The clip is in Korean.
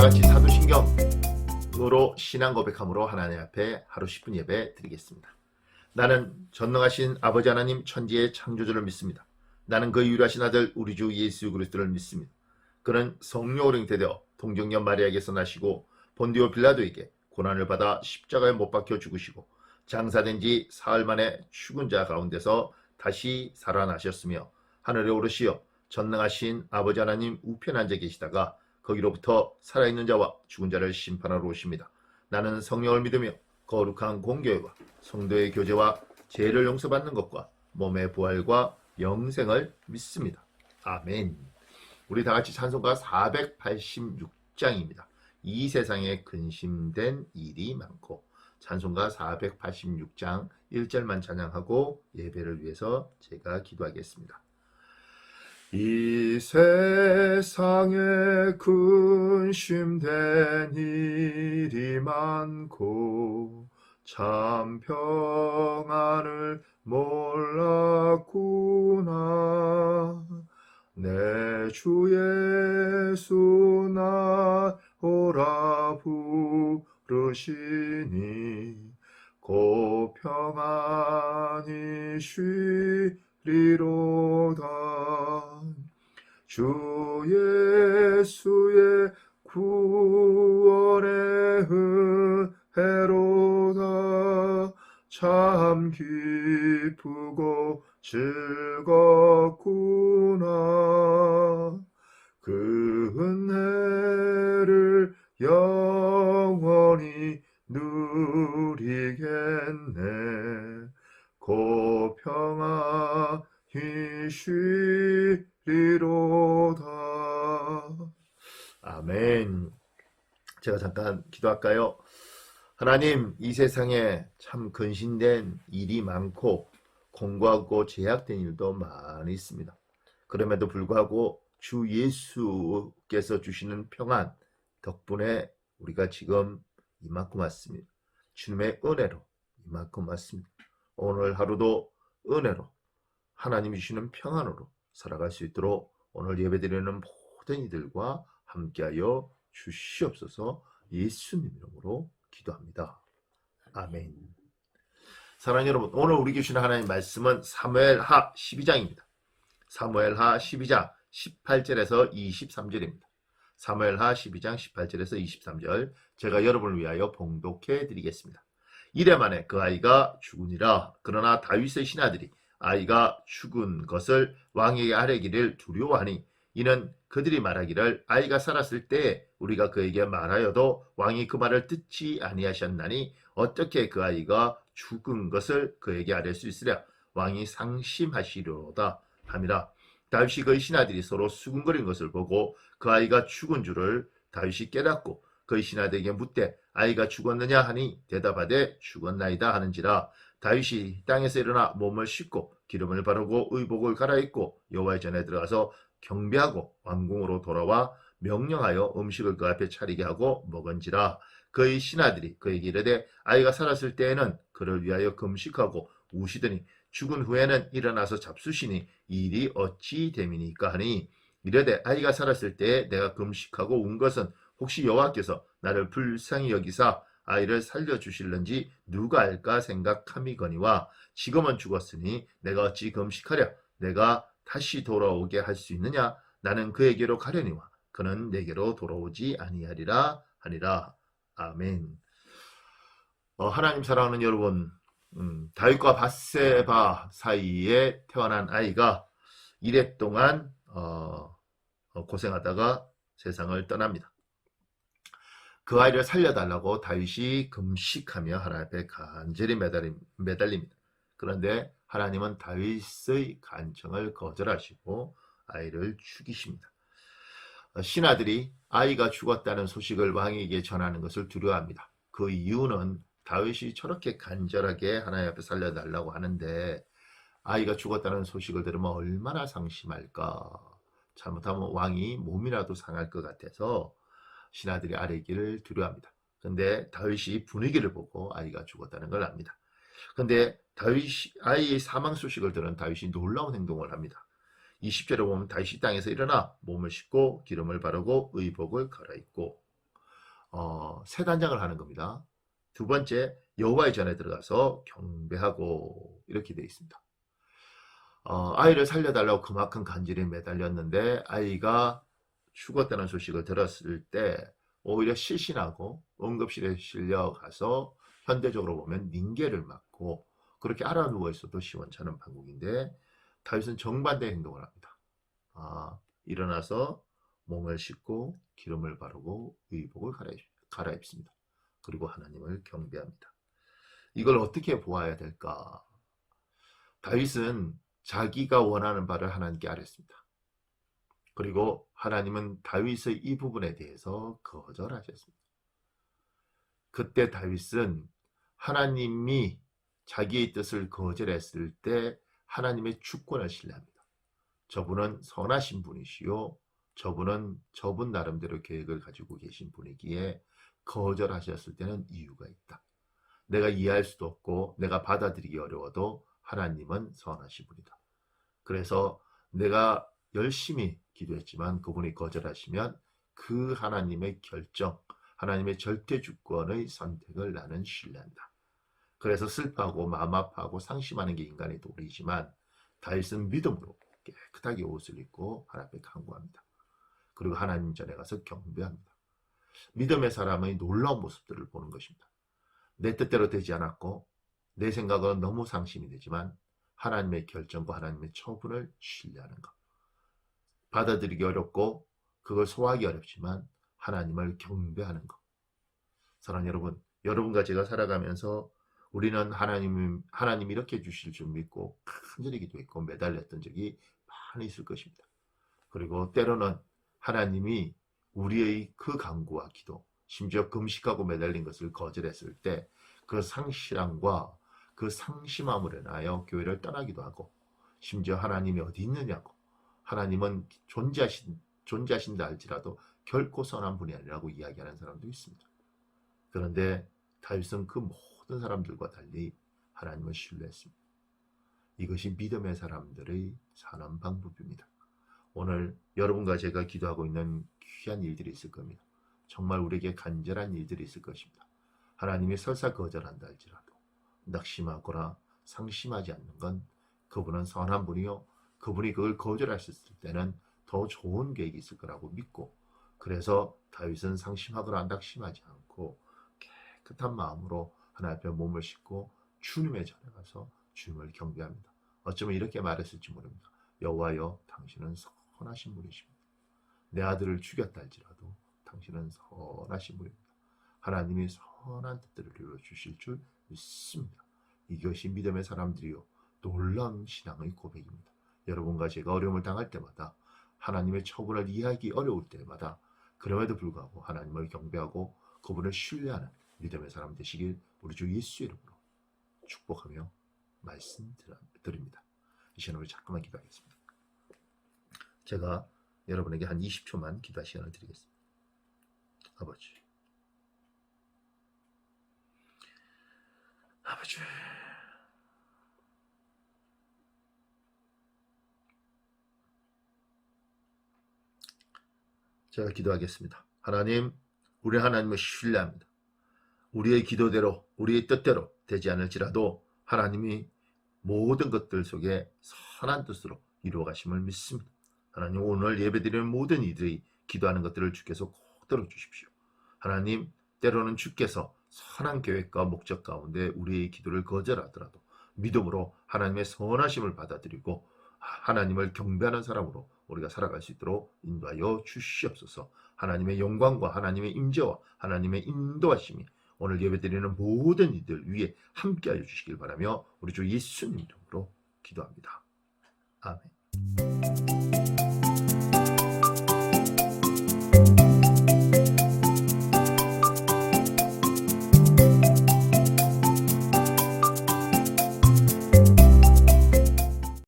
같이 사도신경으로 신앙 고백함으로 하나님 앞에 하루 10분 예배 드리겠습니다. 나는 전능하신 아버지 하나님 천지의 창조주를 믿습니다. 나는 그 유일하신 아들 우리 주 예수 그리스도를 믿습니다. 그는 성령으로 잉태되어 동정녀 마리아에게서 나시고 본디오 빌라도에게 고난을 받아 십자가에 못 박혀 죽으시고 장사된 지 사흘 만에 죽은 자 가운데서 다시 살아나셨으며 하늘에 오르시어 전능하신 아버지 하나님 우편에 앉아 계시다가 거기로부터 살아있는 자와 죽은 자를 심판하러 오십니다. 나는 성령을 믿으며 거룩한 공교회와 성도의 교제와 죄를 용서받는 것과 몸의 부활과 영생을 믿습니다. 아멘. 우리 다같이 찬송가 486장입니다. 이 세상에 근심된 일이 많고. 찬송가 486장 1절만 찬양하고 예배를 위해서 제가 기도하겠습니다. 이 세상에 근심된 일이 많고 참 평안을 몰랐구나. 내 주 예수 나오라 부르시니 곧 평안히 쉬리로다. 주 예수의 구원의 은혜로다. 참 기쁘고 즐겁구나. 그 은혜를 영원히 누리겠네. 곧 평안히 쉬리로다. 아멘. 제가 잠깐 기도할까요? 하나님, 이 세상에 참 근심된 일이 많고 공고하고 제약된 일도 많이 있습니다. 그럼에도 불구하고 주 예수께서 주시는 평안 덕분에 우리가 지금 이만큼 왔습니다. 주님의 은혜로 이만큼 왔습니다. 오늘 하루도 은혜로 하나님이 주시는 평안으로 살아갈 수 있도록 오늘 예배드리는 모든 이들과 함께하여 주시옵소서. 예수님 이름으로 기도합니다. 아멘. 사랑하는 여러분, 오늘 우리 주시는 하나님 말씀은 사무엘하 12장입니다. 사무엘하 12장 18절에서 23절입니다. 사무엘하 12장 18절에서 23절 제가 여러분을 위하여 봉독해 드리겠습니다. 이래 만에 그 아이가 죽으니라. 그러나 다윗의 신하들이 아이가 죽은 것을 왕에게 아뢰기를 두려워하니 이는 그들이 말하기를 아이가 살았을 때 우리가 그에게 말하여도 왕이 그 말을 듣지 아니하셨나니 어떻게 그 아이가 죽은 것을 그에게 아뢰 수 있으랴. 왕이 상심하시려다 함이라. 다윗이 그의 신하들이 서로 수군거리는 것을 보고 그 아이가 죽은 줄을 다윗이 깨닫고 그의 신하들에게 묻되 아이가 죽었느냐 하니 대답하되 죽었나이다 하는지라. 다윗이 땅에서 일어나 몸을 씻고 기름을 바르고 의복을 갈아입고 여호와의 전에 들어가서 경배하고 왕궁으로 돌아와 명령하여 음식을 그 앞에 차리게 하고 먹은지라. 그의 신하들이 그에게 이르되 아이가 살았을 때에는 그를 위하여 금식하고 우시더니 죽은 후에는 일어나서 잡수시니 이 일이 어찌 됨이니까 하니 이르되 아이가 살았을 때에 내가 금식하고 운 것은 혹시 여호와께서 나를 불쌍히 여기사 아이를 살려주실런지 누가 알까 생각함이거니와 지금은 죽었으니 내가 어찌 금식하랴. 내가 다시 돌아오게 할 수 있느냐. 나는 그에게로 가려니와 그는 내게로 돌아오지 아니하리라 하니라. 아멘. 하나님 사랑하는 여러분, 다윗과 밧세바 사이에 태어난 아이가 이래 동안 고생하다가 세상을 떠납니다. 그 아이를 살려달라고 다윗이 금식하며 하나님 앞에 간절히 매달립니다. 그런데 하나님은 다윗의 간청을 거절하시고 아이를 죽이십니다. 신하들이 아이가 죽었다는 소식을 왕에게 전하는 것을 두려워합니다. 그 이유는 다윗이 저렇게 간절하게 하나님 앞에 살려달라고 하는데 아이가 죽었다는 소식을 들으면 얼마나 상심할까. 잘못하면 왕이 몸이라도 상할 것 같아서 신하들이 아뢰기를 두려워합니다. 그런데 다윗이 분위기를 보고 아이가 죽었다는 걸 압니다. 그런데 아이의 사망 소식을 들은 다윗이 놀라운 행동을 합니다. 20절에 보면 다윗이 땅에서 일어나 몸을 씻고 기름을 바르고 의복을 갈아입고 세 단장을 하는 겁니다. 두 번째, 여호와의 전에 들어가서 경배하고 이렇게 되어 있습니다. 아이를 살려달라고 그만큼 간절히 매달렸는데 아이가 죽었다는 소식을 들었을 때 오히려 실신하고 응급실에 실려가서 현대적으로 보면 닝계를 맞고 그렇게 알아 누워 있어도 시원찮은 판국인데 다윗은 정반대 행동을 합니다. 일어나서 몸을 씻고 기름을 바르고 의복을 갈아입습니다. 그리고 하나님을 경배합니다. 이걸 어떻게 보아야 될까? 다윗은 자기가 원하는 바를 하나님께 아뢰습니다. 그리고 하나님은 다윗의 이 부분에 대해서 거절하셨습니다. 그때 다윗은 하나님이 자기의 뜻을 거절했을 때 하나님의 주권을 신뢰합니다. 저분은 선하신 분이시요 저분은 저분 나름대로 계획을 가지고 계신 분이기에 거절하셨을 때는 이유가 있다. 내가 이해할 수도 없고 내가 받아들이기 어려워도 하나님은 선하신 분이다. 그래서 내가 열심히 기도했지만 그분이 거절하시면 그 하나님의 결정, 하나님의 절대 주권의 선택을 나는 신뢰한다. 그래서 슬퍼하고 마음 아파하고 상심하는 게 인간의 도리이지만 다윗은 믿음으로 깨끗하게 옷을 입고 하나님 앞에 간구합니다. 그리고 하나님 전에 가서 경배합니다. 믿음의 사람의 놀라운 모습들을 보는 것입니다. 내 뜻대로 되지 않았고 내 생각은 너무 상심이 되지만 하나님의 결정과 하나님의 처분을 신뢰하는 것. 받아들이기 어렵고 그걸 소화하기 어렵지만 하나님을 경배하는 것. 사랑하는 여러분, 여러분과 제가 살아가면서 우리는 하나님이 이렇게 주실 줄 믿고 간절히 기도했고 매달렸던 적이 많이 있을 것입니다. 그리고 때로는 하나님이 우리의 그 간구와 기도, 심지어 금식하고 매달린 것을 거절했을 때 그 상실함과 그 상심함으로 인하여 교회를 떠나기도 하고 심지어 하나님이 어디 있느냐고 하나님은 존재하신다 할지라도 결코 선한 분이 아니라고 이야기하는 사람도 있습니다. 그런데 다윗은 그 모든 사람들과 달리 하나님을 신뢰했습니다. 이것이 믿음의 사람들의 사는 방법입니다. 오늘 여러분과 제가 기도하고 있는 귀한 일들이 있을 겁니다. 정말 우리에게 간절한 일들이 있을 것입니다. 하나님이 설사 거절한다 할지라도 낙심하거나 상심하지 않는 건 그분은 선한 분이요 그분이 그걸 거절하셨을 때는 더 좋은 계획이 있을 거라고 믿고 그래서 다윗은 상심하거나 낙심하지 않고 깨끗한 마음으로 하나님 앞에 몸을 싣고 주님의 전에 가서 주님을 경배합니다. 어쩌면 이렇게 말했을지 모릅니다. 여호와여 당신은 선하신 분이십니다. 내 아들을 죽였다 할지라도 당신은 선하신 분입니다. 하나님이 선한 뜻들을 이루어주실 줄 믿습니다. 이것이 믿음의 사람들이요 놀라운 신앙의 고백입니다. 여러분과 제가 어려움을 당할 때마다 하나님의 처분을 이해하기 어려울 때마다 그럼에도 불구하고 하나님을 경배하고 그분을 신뢰하는 믿음의 사람 되시길 우리 주 예수 이름으로 축복하며 말씀드립니다. 이 시간 우리 잠깐만 기도하겠습니다. 제가 여러분에게 한 20초만 기도할 시간을 드리겠습니다. 아버지 제가 기도하겠습니다. 하나님, 우리 하나님을 신뢰합니다. 우리의 기도대로 우리의 뜻대로 되지 않을지라도 하나님이 모든 것들 속에 선한 뜻으로 이루어 가심을 믿습니다. 하나님, 오늘 예배드리는 모든 이들이 기도하는 것들을 주께서 꼭 들어주십시오. 하나님, 때로는 주께서 선한 계획과 목적 가운데 우리의 기도를 거절하더라도 믿음으로 하나님의 선하심을 받아들이고 하나님을 경배하는 사람으로 우리가 살아갈 수 있도록 인도하여 주시옵소서. 하나님의 영광과 하나님의 임재와 하나님의 인도하심이 오늘 예배드리는 모든 이들 위에 함께하여 주시길 바라며 우리 주 예수님 이름으로 기도합니다. 아멘.